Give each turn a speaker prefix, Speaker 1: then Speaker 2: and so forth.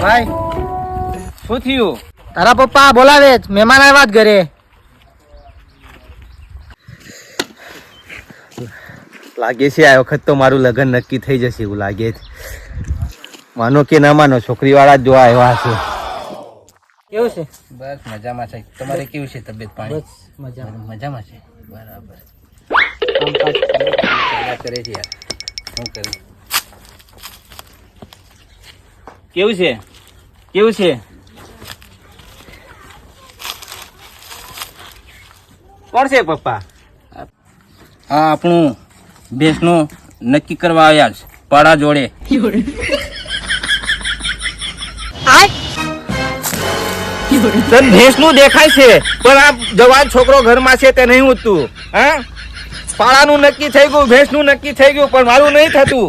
Speaker 1: ભાઈ શું થયું?
Speaker 2: તારા પપ્પા બોલાવે જ, મહેમાન આવ્યા જ ઘરે.
Speaker 1: લાગે છે આ વખત તો મારું લગ્ન નક્કી થઈ જશે એવું લાગે છે. માનો કે ના માનો છોકરી વાળા જ જોવા આવ્યા છે.
Speaker 2: કેવું છે?
Speaker 3: બસ મજામાં છે. તમારે કેવું છે તબિયત પાણી?
Speaker 2: બસ મજામાં.
Speaker 3: મજામાં છે. બરાબર.
Speaker 2: કામકાજ
Speaker 3: ચાલ્યા કરે છે યાર. શું કરું?
Speaker 1: કેવું છે? કેવું છે? કોણ છે પપ્પા?
Speaker 3: આ આપણું ભેંસનું નક્કી કરવા આવ્યા છે પાડા જોડે.
Speaker 1: તને ભેંસ નું દેખાય છે પણ આ જવાન છોકરો ઘરમાં છે તે નહીં ઉઠતું. હા, પાળાનું નક્કી થઈ ગયું, ભેંસ નું નક્કી થઈ ગયું પણ મારું નહીં થતું.